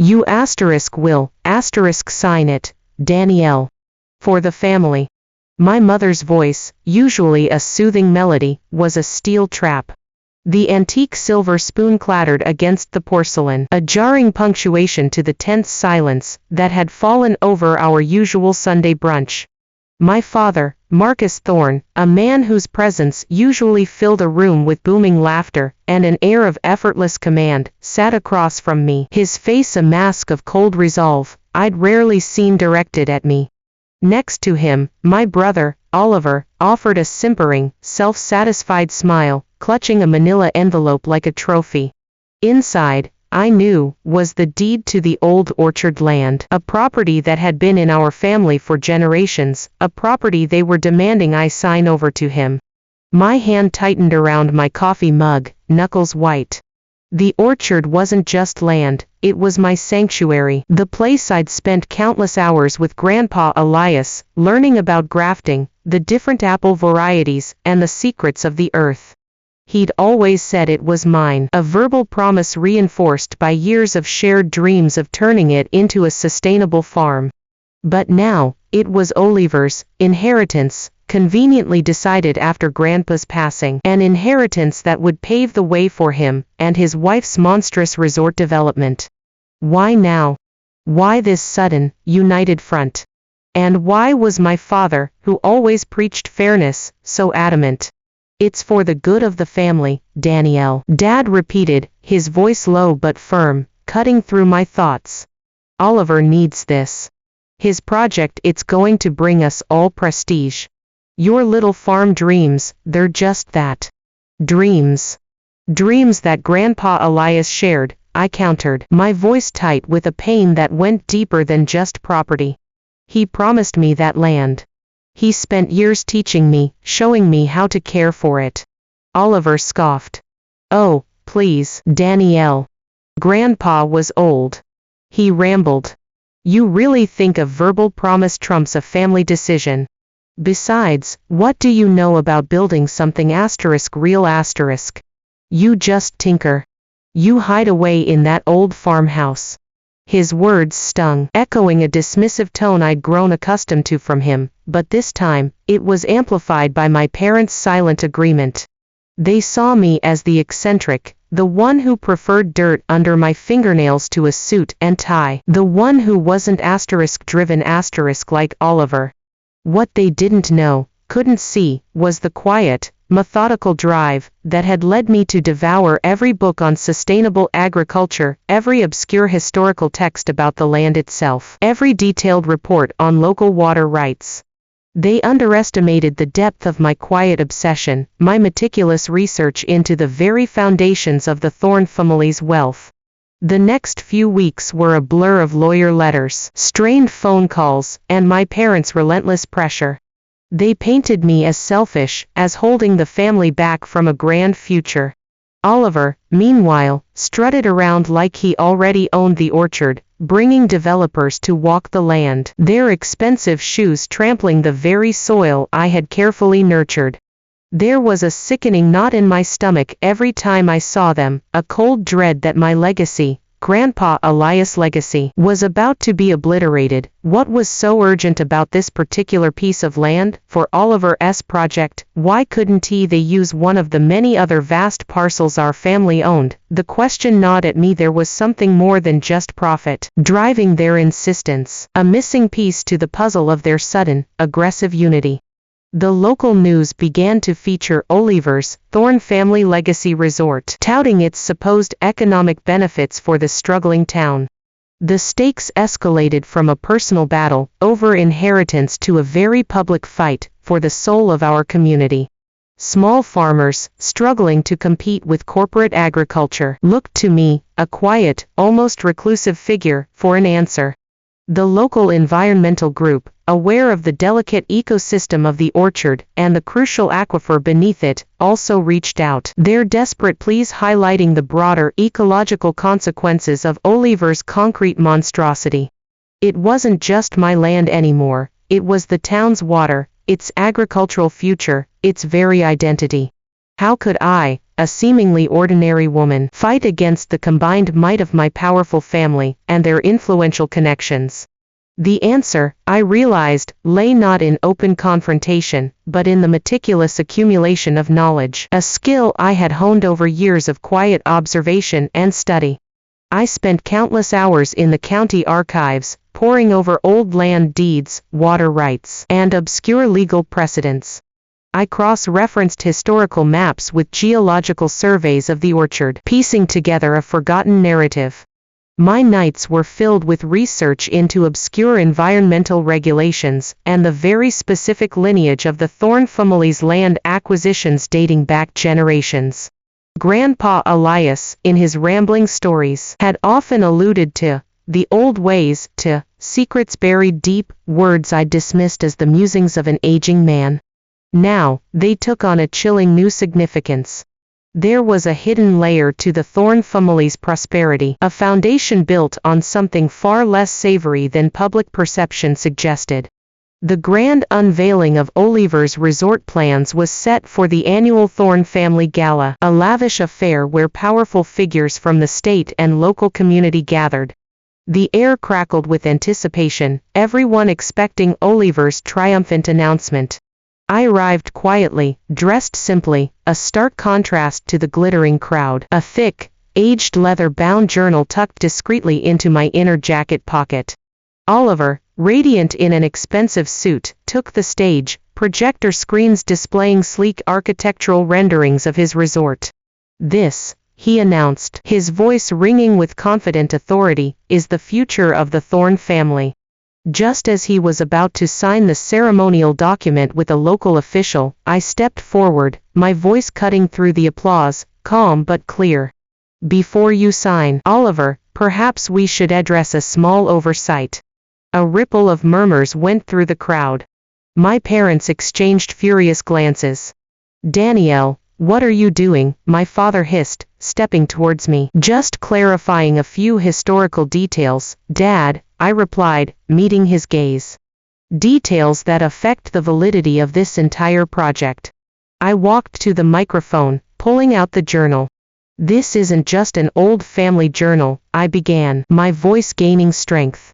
You will sign it, Danielle. For the family. My mother's voice, usually a soothing melody, was a steel trap. The antique silver spoon clattered against the porcelain, a jarring punctuation to the tense silence that had fallen over our usual Sunday brunch. My father, Marcus Thorne, a man whose presence usually filled a room with booming laughter and an air of effortless command, sat across from me, his face a mask of cold resolve I'd rarely seen directed at me. Next to him, my brother, Oliver, offered a simpering, self-satisfied smile, clutching a manila envelope like a trophy. Inside, I knew, was the deed to the old orchard land, a property that had been in our family for generations, a property they were demanding I sign over to him. My hand tightened around my coffee mug, knuckles white. The orchard wasn't just land, it was my sanctuary, the place I'd spent countless hours with Grandpa Elias, learning about grafting, the different apple varieties, and the secrets of the earth. He'd always said it was mine, a verbal promise reinforced by years of shared dreams of turning it into a sustainable farm. But now, it was Oliver's inheritance, conveniently decided after Grandpa's passing, an inheritance that would pave the way for him and his wife's monstrous resort development. Why now? Why this sudden, united front? And why was my father, who always preached fairness, so adamant? It's for the good of the family, Danielle, Dad repeated, his voice low but firm, cutting through my thoughts. Oliver needs this. His project, it's going to bring us all prestige. Your little farm dreams, they're just that. Dreams. Dreams that Grandpa Elias shared, I countered, my voice tight with a pain that went deeper than just property. He promised me that land. He spent years teaching me, showing me how to care for it. Oliver scoffed. Oh, please, Danielle. Grandpa was old. He rambled. You really think a verbal promise trumps a family decision? Besides, what do you know about building something real? You just tinker. You hide away in that old farmhouse. His words stung, echoing a dismissive tone I'd grown accustomed to from him, but this time, it was amplified by my parents' silent agreement. They saw me as the eccentric, the one who preferred dirt under my fingernails to a suit and tie, the one who wasn't driven like Oliver. What they didn't know, couldn't see, was the quiet, methodical drive that had led me to devour every book on sustainable agriculture, every obscure historical text about the land itself, every detailed report on local water rights. They underestimated the depth of my quiet obsession, my meticulous research into the very foundations of the Thorne family's wealth. The next few weeks were a blur of lawyer letters, strained phone calls, and my parents' relentless pressure. They painted me as selfish, as holding the family back from a grand future. Oliver, meanwhile, strutted around like he already owned the orchard, bringing developers to walk the land, their expensive shoes trampling the very soil I had carefully nurtured. There was a sickening knot in my stomach every time I saw them, a cold dread that my legacy, Grandpa Elias' legacy, was about to be obliterated. What was so urgent about this particular piece of land? For Oliver's project, why couldn't they use one of the many other vast parcels our family owned? The question gnawed at me. There was something more than just profit driving their insistence, a missing piece to the puzzle of their sudden, aggressive unity. The local news began to feature Oliver's Thorne Family Legacy Resort, touting its supposed economic benefits for the struggling town. The stakes escalated from a personal battle over inheritance to a very public fight for the soul of our community. Small farmers, struggling to compete with corporate agriculture, looked to me, a quiet, almost reclusive figure, for an answer. The local environmental group, aware of the delicate ecosystem of the orchard and the crucial aquifer beneath it, also reached out, their desperate pleas highlighting the broader ecological consequences of Oliver's concrete monstrosity. It wasn't just my land anymore, it was the town's water, its agricultural future, its very identity. How could I, a seemingly ordinary woman, fight against the combined might of my powerful family and their influential connections? The answer, I realized, lay not in open confrontation, but in the meticulous accumulation of knowledge, a skill I had honed over years of quiet observation and study. I spent countless hours in the county archives, poring over old land deeds, water rights, and obscure legal precedents. I cross-referenced historical maps with geological surveys of the orchard, piecing together a forgotten narrative. My nights were filled with research into obscure environmental regulations and the very specific lineage of the Thorne family's land acquisitions dating back generations. Grandpa Elias, in his rambling stories, had often alluded to the old ways, to secrets buried deep, words I dismissed as the musings of an aging man. Now, they took on a chilling new significance. There was a hidden layer to the Thorne family's prosperity, a foundation built on something far less savory than public perception suggested. The grand unveiling of Oliver's resort plans was set for the annual Thorne Family Gala, a lavish affair where powerful figures from the state and local community gathered. The air crackled with anticipation, everyone expecting Oliver's triumphant announcement. I arrived quietly, dressed simply, a stark contrast to the glittering crowd, a thick, aged leather-bound journal tucked discreetly into my inner jacket pocket. Oliver, radiant in an expensive suit, took the stage, projector screens displaying sleek architectural renderings of his resort. "This," he announced, his voice ringing with confident authority, "is the future of the Thorne family." Just as he was about to sign the ceremonial document with a local official, I stepped forward, my voice cutting through the applause, calm but clear. "Before you sign, Oliver, perhaps we should address a small oversight." A ripple of murmurs went through the crowd. My parents exchanged furious glances. "Danielle, what are you doing?" my father hissed, stepping towards me. "Just clarifying a few historical details, Dad," I replied, meeting his gaze. "Details that affect the validity of this entire project." I walked to the microphone, pulling out the journal. "This isn't just an old family journal," I began, my voice gaining strength.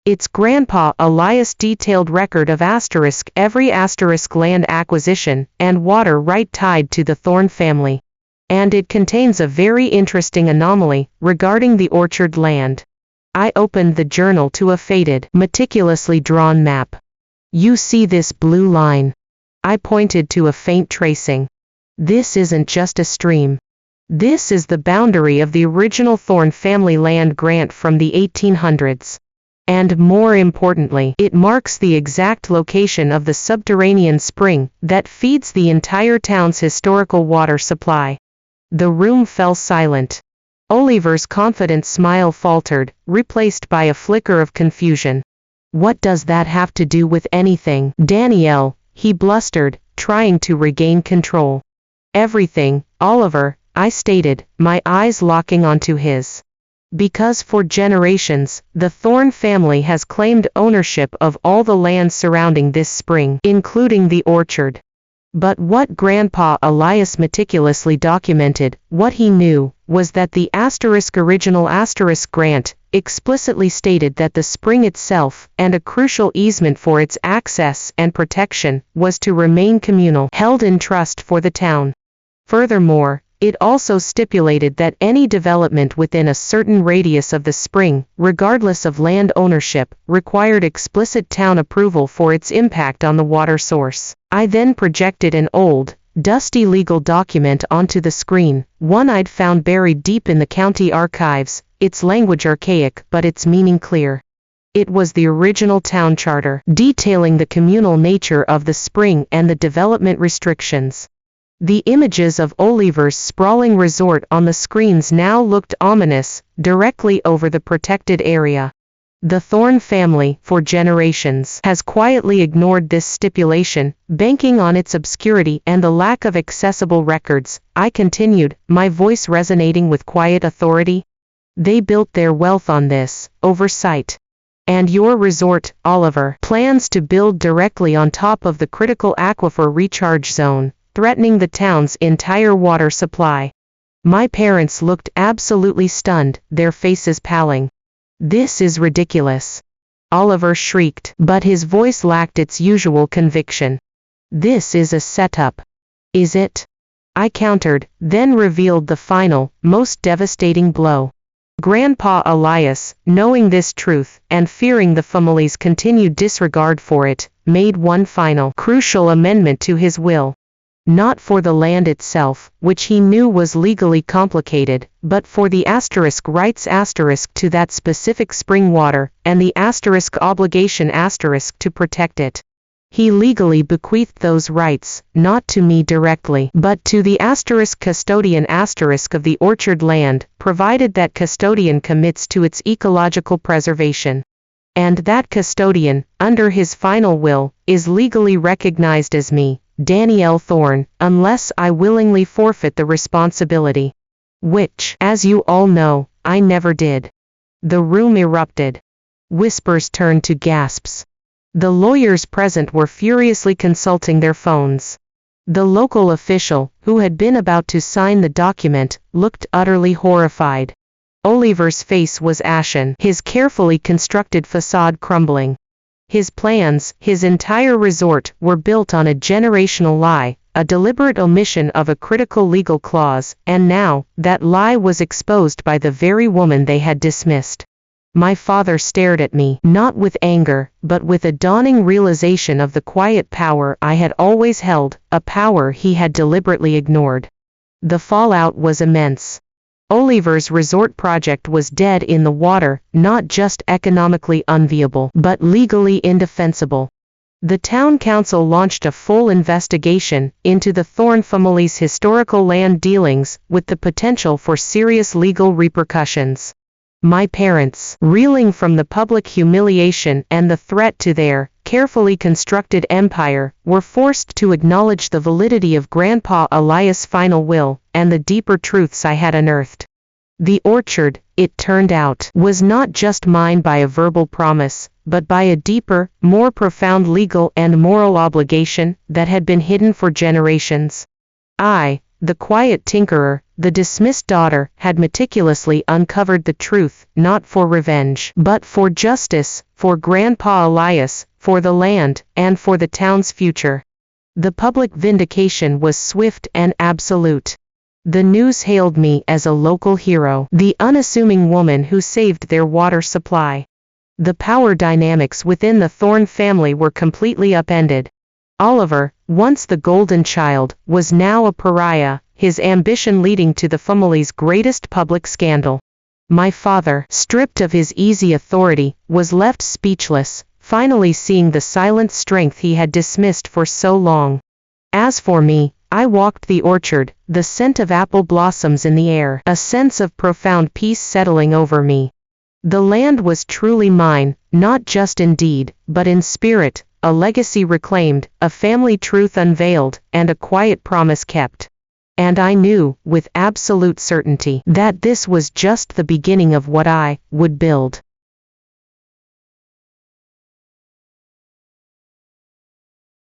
"It's Grandpa Elias' detailed record of every land acquisition and water right tied to the Thorne family. And it contains a very interesting anomaly regarding the orchard land." I opened the journal to a faded, meticulously drawn map. "You see this blue line?" I pointed to a faint tracing. "This isn't just a stream. This is the boundary of the original Thorne family land grant from the 1800s. And more importantly, it marks the exact location of the subterranean spring that feeds the entire town's historical water supply." The room fell silent. Oliver's confident smile faltered, replaced by a flicker of confusion. "What does that have to do with anything, Danielle?" he blustered, trying to regain control. "Everything, Oliver," I stated, my eyes locking onto his. "Because for generations, the Thorne family has claimed ownership of all the land surrounding this spring, including the orchard." But what Grandpa Elias meticulously documented, what he knew, was that the original grant explicitly stated that the spring itself, and a crucial easement for its access and protection, was to remain communal, held in trust for the town. Furthermore, it also stipulated that any development within a certain radius of the spring, regardless of land ownership, required explicit town approval for its impact on the water source. I then projected an old, dusty legal document onto the screen, one I'd found buried deep in the county archives, its language archaic but its meaning clear. It was the original town charter, detailing the communal nature of the spring and the development restrictions. The images of Oliver's sprawling resort on the screens now looked ominous, directly over the protected area. The Thorne family, for generations, has quietly ignored this stipulation, banking on its obscurity and the lack of accessible records, I continued, my voice resonating with quiet authority. They built their wealth on this oversight. And your resort, Oliver, plans to build directly on top of the critical aquifer recharge zone, threatening the town's entire water supply. My parents looked absolutely stunned, their faces paling. "This is ridiculous," Oliver shrieked, but his voice lacked its usual conviction. "This is a setup." "Is it?" I countered, then revealed the final, most devastating blow. Grandpa Elias, knowing this truth, and fearing the family's continued disregard for it, made one final, crucial amendment to his will. Not for the land itself, which he knew was legally complicated, but for the rights to that specific spring water, and the obligation to protect it. He legally bequeathed those rights, not to me directly, but to the custodian of the orchard land, provided that custodian commits to its ecological preservation. And that custodian, under his final will, is legally recognized as me, Danielle Thorne, unless I willingly forfeit the responsibility. Which, as you all know, I never did. The room erupted. Whispers turned to gasps. The lawyers present were furiously consulting their phones. The local official, who had been about to sign the document, looked utterly horrified. Oliver's face was ashen, his carefully constructed facade crumbling. His plans, his entire resort, were built on a generational lie, a deliberate omission of a critical legal clause, and now, that lie was exposed by the very woman they had dismissed. My father stared at me, not with anger, but with a dawning realization of the quiet power I had always held, a power he had deliberately ignored. The fallout was immense. Oliver's resort project was dead in the water, not just economically unviable, but legally indefensible. The town council launched a full investigation into the Thorne family's historical land dealings, with the potential for serious legal repercussions. My parents, reeling from the public humiliation and the threat to their carefully constructed empire, were forced to acknowledge the validity of Grandpa Elias' final will, and the deeper truths I had unearthed. The orchard, it turned out, was not just mine by a verbal promise, but by a deeper, more profound legal and moral obligation that had been hidden for generations. I, the quiet tinkerer, the dismissed daughter, had meticulously uncovered the truth, not for revenge, but for justice, for Grandpa Elias, for the land, and for the town's future. The public vindication was swift and absolute. The news hailed me as a local hero, the unassuming woman who saved their water supply. The power dynamics within the Thorne family were completely upended. Oliver, once the golden child, was now a pariah, his ambition leading to the family's greatest public scandal. My father, stripped of his easy authority, was left speechless, finally seeing the silent strength he had dismissed for so long. As for me, I walked the orchard, the scent of apple blossoms in the air, a sense of profound peace settling over me. The land was truly mine, not just in deed, but in spirit, a legacy reclaimed, a family truth unveiled, and a quiet promise kept. And I knew, with absolute certainty, that this was just the beginning of what I would build.